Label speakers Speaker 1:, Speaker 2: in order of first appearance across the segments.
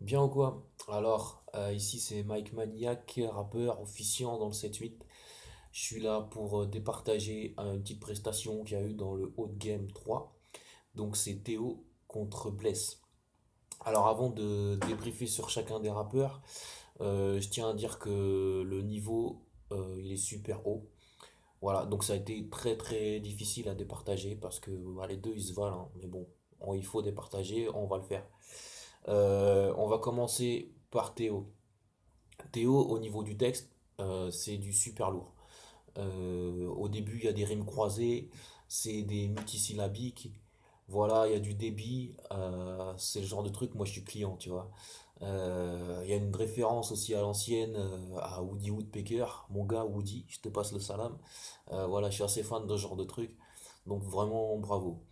Speaker 1: Bien ou quoi? Alors, ici c'est Mike Maniac, rappeur officiant dans le 7-8. Je suis là pour départager une petite prestation qu'il y a eu dans le Haut de Game 3. Donc c'est Théo contre Bless. Alors avant de débriefer sur chacun des rappeurs, je tiens à dire que le niveau il est super haut. Voilà, donc ça a été très très difficile à départager parce que les deux ils se valent, hein. Mais bon, il faut départager, on va le faire. On va commencer par Théo. Théo, au niveau du texte, c'est du super lourd. Au début, il y a des rimes croisées, c'est des multisyllabiques. Voilà, il y a du débit. C'est le genre de truc, moi je suis client, tu vois. Il y a une référence aussi à l'ancienne, à Woody Woodpecker. Mon gars Woody, je te passe le salam. Voilà, je suis assez fan de ce genre de truc. Donc vraiment, bravo.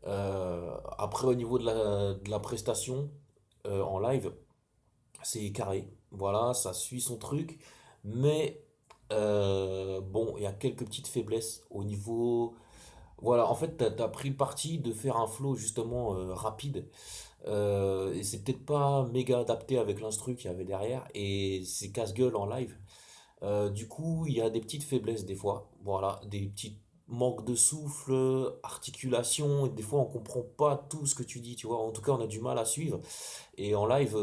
Speaker 1: Après, au niveau de la prestation en live, c'est carré. Voilà, ça suit son truc. Mais bon, il y a quelques petites faiblesses au niveau. Voilà, en fait, t'as pris le parti de faire un flow justement rapide. Et c'est peut-être pas méga adapté avec l'instru qu'il y avait derrière. Et c'est casse-gueule en live. Du coup, il y a des petites faiblesses des fois. Voilà, des petits manques de souffle, articulation. Et des fois, on comprend pas tout ce que tu dis, tu vois. En tout cas, on a du mal à suivre. Et en live,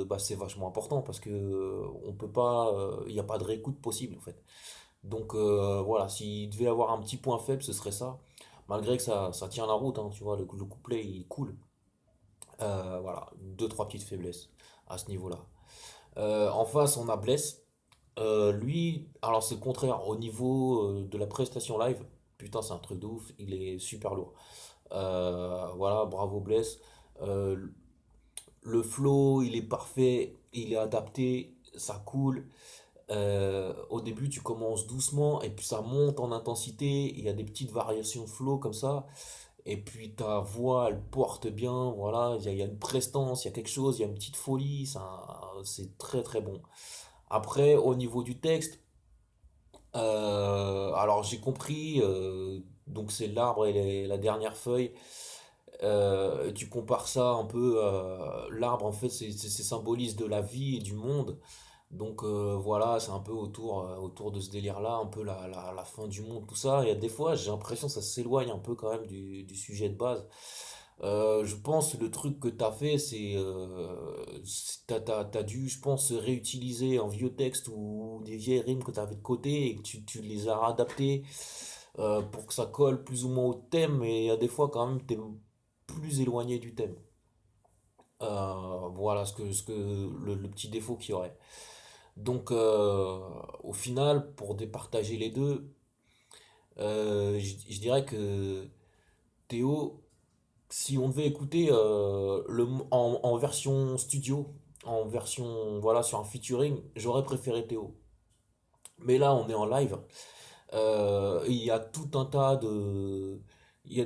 Speaker 1: bah, c'est vachement important parce que on peut pas, il n'y a pas de réécoute possible en fait. Donc voilà, s'il devait avoir un petit point faible, ce serait ça. Malgré que ça tient la route, hein, tu vois, le couplet il coule. Voilà, deux, trois petites faiblesses à ce niveau-là. En face, on a Bless. Lui, alors c'est le contraire. Au niveau de la prestation live, putain, c'est un truc de ouf. Il est super lourd. Voilà, bravo Bless. Euh, le flow, il est parfait, il est adapté, ça coule. Au début, tu commences doucement et puis ça monte en intensité. Il y a des petites variations de flow comme ça. Et puis ta voix, elle porte bien. Voilà, il y a une prestance, il y a quelque chose, il y a une petite folie. C'est très très bon. Après, au niveau du texte, alors j'ai compris. Donc c'est l'arbre et la dernière feuille. Tu compares ça un peu. L'arbre, en fait, c'est symbolise de la vie et du monde. Donc voilà, c'est un peu autour de ce délire-là, un peu la fin du monde, tout ça. Et des fois, j'ai l'impression que ça s'éloigne un peu quand même du sujet de base. Je pense que le truc que t'as fait, t'as dû, je pense, réutiliser un vieux texte ou des vieilles rimes que t'avais de côté et que tu les as adaptées pour que ça colle plus ou moins au thème. Et il y a des fois quand même, t'es plus éloigné du thème. Voilà le petit défaut qu'il y aurait. Donc, au final, pour départager les deux, je dirais que Théo, si on devait écouter en version studio, en version, voilà, sur un featuring, j'aurais préféré Théo. Mais là, on est en live. Il y a tout un tas de. Il y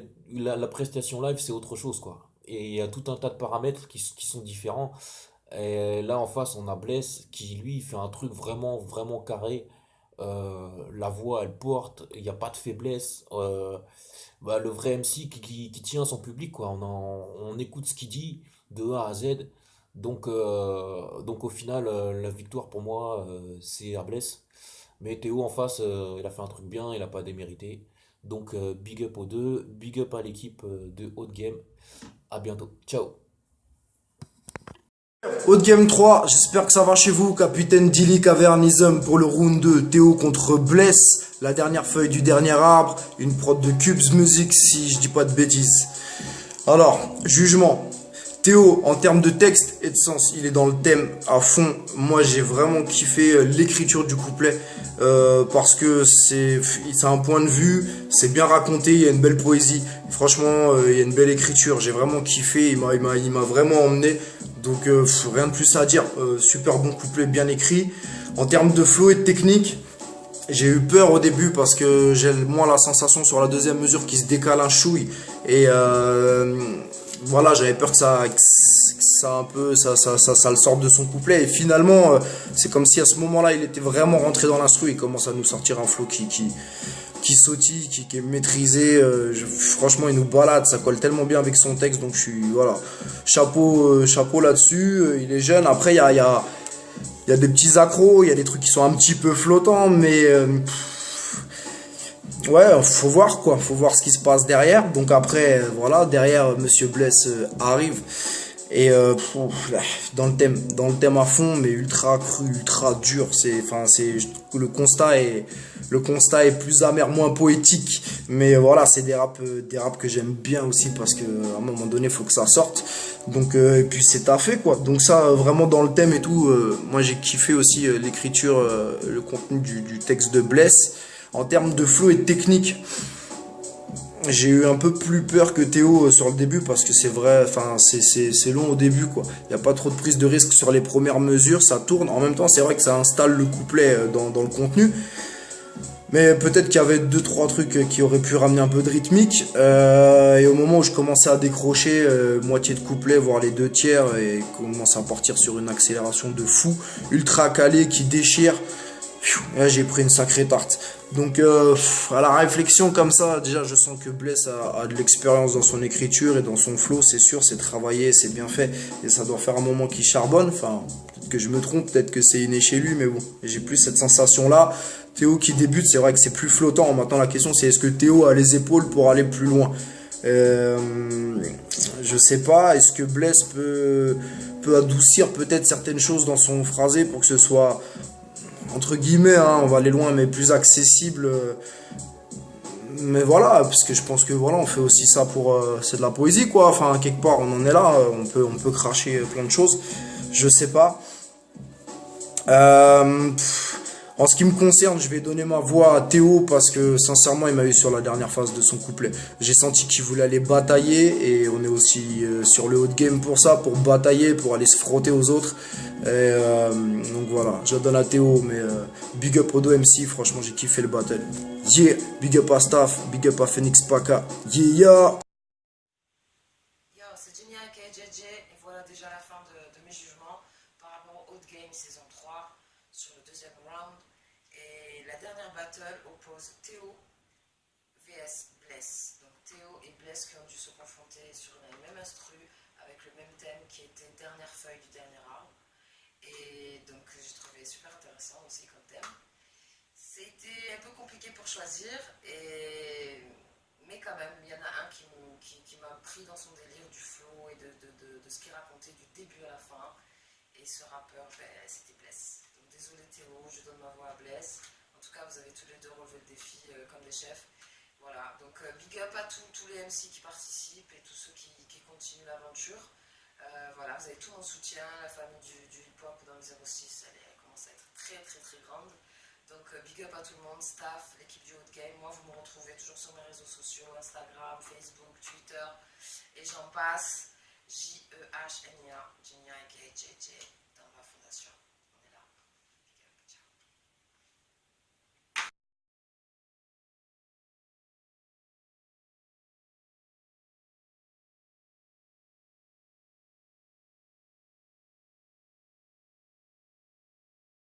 Speaker 1: a, la prestation live, c'est autre chose, quoi. Et il y a tout un tas de paramètres qui sont différents. Et là, en face, on a Bless qui, lui, fait un truc vraiment, vraiment carré. La voix, elle porte, il n'y a pas de faiblesse. Bah, le vrai MC qui tient son public, quoi. On écoute ce qu'il dit de A à Z. Donc au final, la victoire pour moi, c'est à Bless. Mais Théo en face, il a fait un truc bien, il a pas démérité. Donc big up aux deux, big up à l'équipe de Haut de Game. À bientôt. Ciao.
Speaker 2: Haut de game 3, j'espère que ça va chez vous. Capitaine Dilly Cavernism pour le round 2. Théo contre Bless. La dernière feuille du dernier arbre. Une prod de Cubes Music si je dis pas de bêtises. Alors, jugement. Théo, en termes de texte et de sens, il est dans le thème à fond. Moi, j'ai vraiment kiffé l'écriture du couplet parce que c'est un point de vue, c'est bien raconté, il y a une belle poésie. Franchement, il y a une belle écriture. J'ai vraiment kiffé, il m'a vraiment emmené. Donc, rien de plus à dire. Super bon couplet, bien écrit. En termes de flow et de technique, j'ai eu peur au début parce que j'ai moins la sensation sur la deuxième mesure qui se décale un chouille. Et voilà, j'avais peur que ça un peu ça le sorte de son couplet. Et finalement, c'est comme si à ce moment-là, il était vraiment rentré dans l'instru. Il commence à nous sortir un flow qui sautille, qui est maîtrisé. Franchement, il nous balade, ça colle tellement bien avec son texte. Donc, je suis, voilà, chapeau là-dessus. Il est jeune. Après, il y a des petits accros, il y a des trucs qui sont un petit peu flottants, mais ouais, faut voir quoi, faut voir ce qui se passe derrière. Donc après, voilà, derrière, Monsieur Bless arrive. Et dans le thème à fond, mais ultra cru, ultra dur. Le constat est plus amer, moins poétique. Mais voilà, c'est des raps que j'aime bien aussi parce que à un moment donné, faut que ça sorte. Donc et puis c'est taffé quoi. Donc ça, vraiment dans le thème et tout, moi j'ai kiffé aussi l'écriture, le contenu du texte de Bless. En termes de flow et de technique, j'ai eu un peu plus peur que Théo sur le début parce que c'est vrai, enfin c'est long au début quoi. Il n'y a pas trop de prise de risque sur les premières mesures, ça tourne. En même temps, c'est vrai que ça installe le couplet dans le contenu. Mais peut-être qu'il y avait deux trois trucs qui auraient pu ramener un peu de rythmique. Et au moment où je commençais à décrocher moitié de couplet, voire les deux tiers, et commence à partir sur une accélération de fou, ultra calé qui déchire. Et là, j'ai pris une sacrée tarte. Donc, à la réflexion comme ça, déjà, je sens que Bless a de l'expérience dans son écriture et dans son flow, c'est sûr, c'est travaillé, c'est bien fait. Et ça doit faire un moment qu'il charbonne. Enfin, peut-être que je me trompe, peut-être que c'est inné chez lui, mais bon, j'ai plus cette sensation-là. Théo qui débute, c'est vrai que c'est plus flottant. Maintenant, la question, c'est est-ce que Théo a les épaules pour aller plus loin? Je sais pas. Est-ce que Bless peut adoucir peut-être certaines choses dans son phrasé pour que ce soit entre guillemets, hein, on va aller loin, mais plus accessible. Mais voilà, parce que je pense que voilà, on fait aussi ça pour, c'est de la poésie quoi. Enfin, quelque part, on en est là. On peut cracher plein de choses. Je sais pas. En ce qui me concerne, je vais donner ma voix à Théo parce que sincèrement, il m'a eu sur la dernière phase de son couplet. J'ai senti qu'il voulait aller batailler et on est aussi sur le haut de game pour ça, pour batailler, pour aller se frotter aux autres. Donc voilà, je donne à Théo, mais big up Odo MC, franchement j'ai kiffé le battle. Yeah, big up à Staff, big up à Phoenix Paka. Yeah.
Speaker 3: Yo, c'est Jenny avec JJ et voilà déjà la fin de mes jugements par rapport au Haute Game saison 3 sur le deuxième round. Et la dernière battle oppose Théo vs Bless. Donc Théo et Bless qui ont dû se confronter sur la même instru avec le même thème qui était dernière feuille du dernier arbre. Et donc j'ai trouvé super intéressant aussi comme thème. C'était un peu compliqué pour choisir, mais quand même, il y en a un qui m'a pris dans son délire du flow et de ce qu'il racontait du début à la fin. Et ce rappeur, c'était Bless. Donc désolé Théo, je donne ma voix à Bless. En tout cas, vous avez tous les deux relevé le défi comme des chefs. Voilà, donc big up à tous les MC qui participent et tous ceux qui continuent l'aventure. Voilà, vous avez tout mon soutien, la famille du hip-hop dans le 06, elle commence à être très très très grande. Donc big up à tout le monde, staff, l'équipe du Haute Game. Moi, vous me retrouvez toujours sur mes réseaux sociaux, Instagram, Facebook, Twitter, et j'en passe. Jehnia, Genia avec JJ.